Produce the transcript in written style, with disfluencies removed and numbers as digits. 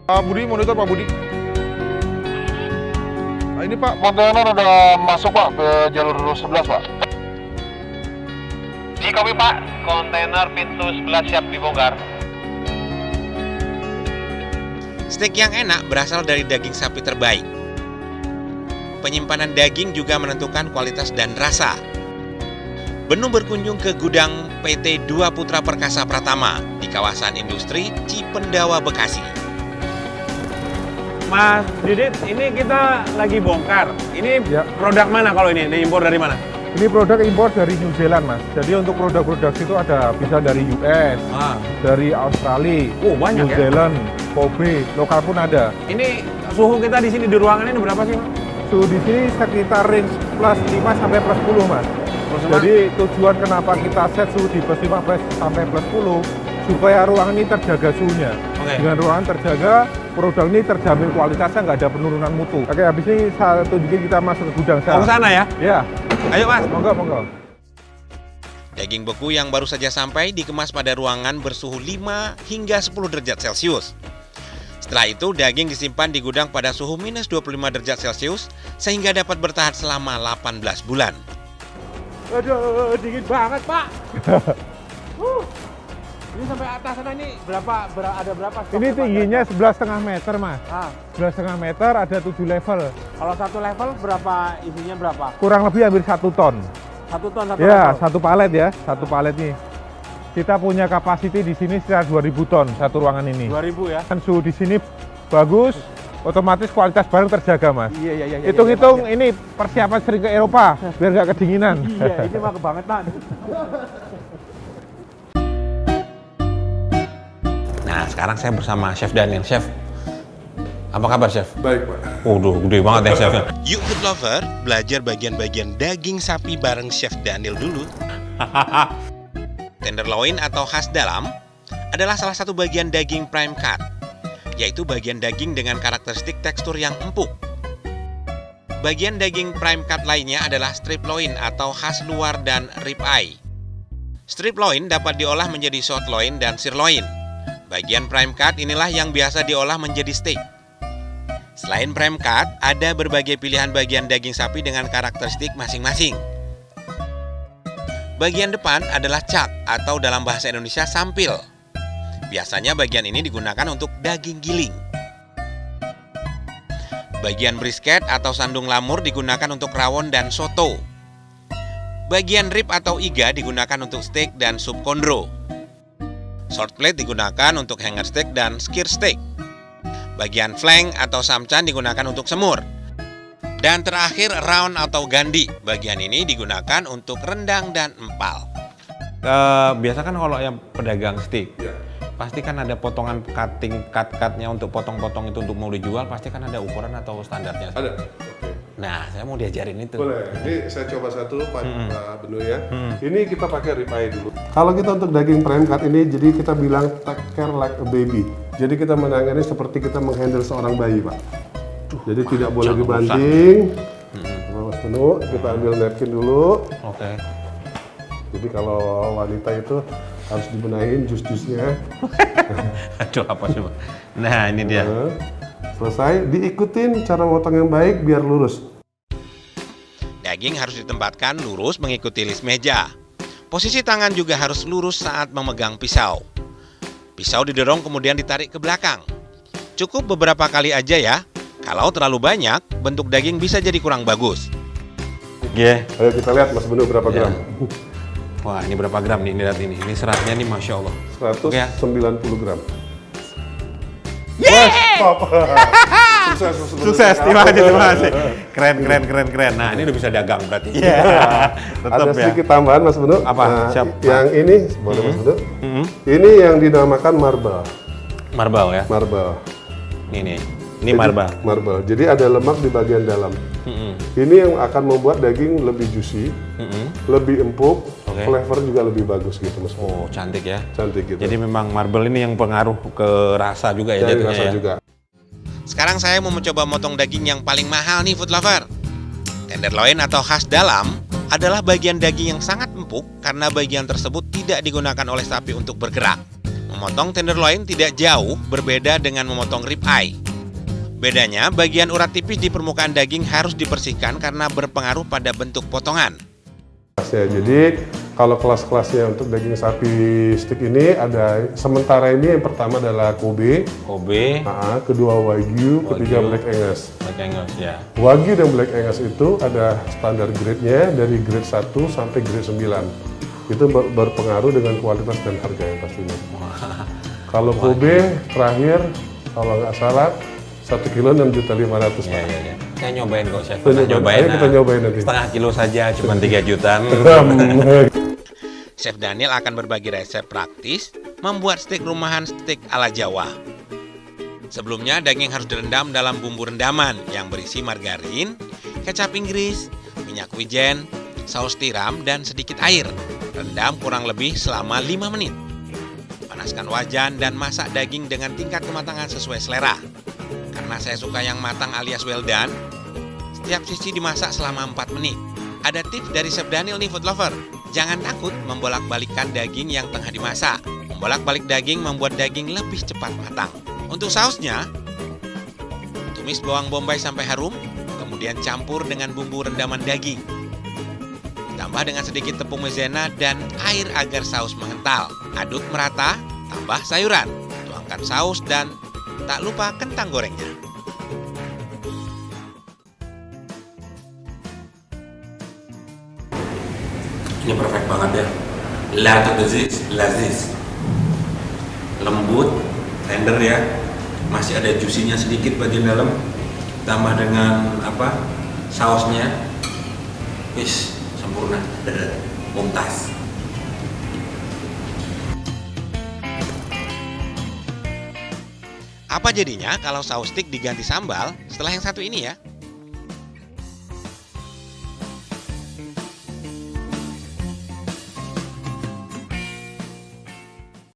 Pak Budi, monitor Pak Budi. Nah, ini Pak, Kontainer udah masuk Pak ke jalur 11 Pak. Cikopi Pak, kontainer pintu 11 siap dibongkar. Steak yang enak berasal dari daging sapi terbaik. Penyimpanan daging juga menentukan kualitas dan rasa. Benu berkunjung ke gudang PT Dua Putra Perkasa Pratama di kawasan industri Cipendawa, Bekasi. Mas Didit, ini kita lagi bongkar. Ini Ya. produk mana kalau ini? Diimpor dari mana? ini produk impor dari New Zealand Mas. Jadi untuk produk-produk itu ada bisa dari US, dari Australia, Oh, banyak New ya? Zealand, Kobe, lokal pun ada. Ini suhu kita di sini di ruangan ini berapa sih, Mas? Suhu di sini sekitar range plus 5 sampai plus 10 Mas. Plus Jadi tujuan kenapa kita set suhu di plus 5 sampai plus 10 supaya ruangan ini terjaga suhunya. Oke. Dengan ruangan terjaga, produk ini terjamin kualitasnya, nggak ada penurunan mutu. Oke, habis ini saya tunjukin kita masuk ke gudang Mau ke saya. sana ya? Ya, Ayo, Mas. monggo, monggo. Daging beku yang baru saja sampai dikemas pada ruangan bersuhu 5 hingga 10 derajat Celcius. Setelah itu, daging disimpan di gudang pada suhu minus 25 derajat Celcius sehingga dapat bertahan selama 18 bulan. Aduh, dingin banget, Pak. Ini sampai atas sana ini ada berapa? Ini tingginya 11,5 meter, Mas. 11,5 meter, ada 7 level. Kalau satu level berapa isinya berapa? Kurang lebih hampir 1 ton. 1 ton satu Ya, level. satu palet ya, satu palet nih. Kita punya kapasiti di sini sekitar 2.000 ton satu ruangan ini. 2000 ya? Kan suhu di sini bagus, otomatis kualitas barang terjaga, Mas. Iya. Hitung-hitung ini persiapan sering ke Eropa, biar nggak kedinginan. Iya, ini mah kebangetan. Nah, sekarang saya bersama Chef Daniel. Chef, apa kabar, Chef? Baik, Pak. Waduh, gede banget ya, Chef. Yuk food lover, belajar bagian-bagian daging sapi bareng Chef Daniel dulu. Tenderloin atau khas dalam adalah salah satu bagian daging prime cut, yaitu bagian daging dengan karakteristik tekstur yang empuk. Bagian daging prime cut lainnya adalah strip loin atau khas luar dan rib eye. Strip loin dapat diolah menjadi short loin dan sirloin. Bagian prime cut inilah yang biasa diolah menjadi steak. Selain prime cut, ada berbagai pilihan bagian daging sapi dengan karakteristik masing-masing. Bagian depan adalah chuck atau dalam bahasa Indonesia sampil. Biasanya bagian ini digunakan untuk daging giling. Bagian brisket atau sandung lamur digunakan untuk rawon dan soto. Bagian rib atau iga digunakan untuk steak dan sup kondro. Short plate digunakan untuk hanger steak dan skir steak. Bagian flank atau samcan digunakan untuk semur. Dan terakhir round atau gandhi. Bagian ini digunakan untuk rendang dan empal. Biasa kan kalau yang pedagang steak, pasti kan ada potongan cut-cutnya untuk potong-potong itu untuk mau dijual, pasti kan ada ukuran atau standarnya. Ada. Oke. Nah, saya mau diajarin itu. Boleh. Ini saya coba satu Pak Benu ya. Ini kita pakai rib eye dulu. Kalau kita untuk daging prime cut ini, jadi kita bilang take care like a baby. Jadi kita menangani seperti kita menghandle seorang bayi, Pak. Jadi tidak boleh jangan dibanting. Mas Benu, kita ambil napkin dulu. Oke. Jadi kalau wanita itu harus dibenahin jus-jusnya. Aduh, apa sih, Pak? Nah, ini dia. Nah, selesai, diikutin cara potong yang baik biar lurus. Daging harus ditempatkan lurus mengikuti list meja. Posisi tangan juga harus lurus saat memegang pisau. Pisau didorong kemudian ditarik ke belakang. Cukup beberapa kali aja ya. Kalau terlalu banyak, bentuk daging bisa jadi kurang bagus. Iya. Ayo kita lihat Mas Benu berapa Ya. gram. Wah, ini berapa gram nih? Ini lihat ini. Ini seratnya nih, Masya Allah. 190 gram. Sukses, terima kasih. Keren. Nah, ini udah bisa dagang berarti. Iya. Ada sedikit tambahan Mas Benu. Apa? Nah, Siap. yang ini, boleh Mas Benu. Ini yang dinamakan marble. Marble ya. Marble. Ini marble. Marble. Jadi ada lemak di bagian dalam. Ini yang akan membuat daging lebih juicy, lebih empuk, Oke. flavor juga lebih bagus gitu Mas Benu. Oh, cantik ya. Cantik gitu. Jadi memang marble ini yang pengaruh ke rasa juga ya dari jatuhnya rasa ya. juga. Sekarang saya mau mencoba motong daging yang paling mahal nih food lover. Tenderloin atau khas dalam adalah bagian daging yang sangat empuk karena bagian tersebut tidak digunakan oleh sapi untuk bergerak. Memotong tenderloin tidak jauh berbeda dengan memotong ribeye. Bedanya, bagian urat tipis di permukaan daging harus dibersihkan karena berpengaruh pada bentuk potongan. Jadi kalau kelas-kelasnya untuk daging sapi steak ini ada, sementara ini yang pertama adalah Kobe, kedua Wagyu, ketiga Black Angus. Black Angus ya. Wagyu dan Black Angus itu ada standar grade-nya dari grade 1 sampai grade 9. Itu berpengaruh dengan kualitas dan harga yang pastinya. Kalau Kobe terakhir, kalau nggak salah, 1 kilo 6.500.000. Iya. Saya nyobain kok, Chef. Kita nyobain nanti. Setengah kilo saja, cuma 3 jutaan. Chef Daniel akan berbagi resep praktis membuat steak rumahan steak ala Jawa. Sebelumnya, daging harus direndam dalam bumbu rendaman yang berisi margarin, kecap Inggris, minyak wijen, saus tiram, dan sedikit air. Rendam kurang lebih selama 5 menit. Panaskan wajan dan masak daging dengan tingkat kematangan sesuai selera. Karena saya suka yang matang alias well done, setiap sisi dimasak selama 4 menit. Ada tips dari Chef Daniel nih food lover. Jangan takut membolak-balikkan daging yang tengah dimasak. Membolak-balik daging membuat daging lebih cepat matang. Untuk sausnya, tumis bawang bombay sampai harum, kemudian campur dengan bumbu rendaman daging. Tambah dengan sedikit tepung maizena dan air agar saus mengental. Aduk merata, tambah sayuran. Tuangkan saus dan tak lupa kentang gorengnya. Ini perfect banget ya. Lazis. Lembut, tender ya. Masih ada juicy-nya sedikit bagian dalam. Tambah dengan sausnya. Wis, sempurna. Mumtaz. Apa jadinya kalau saus steak diganti sambal setelah yang satu ini ya?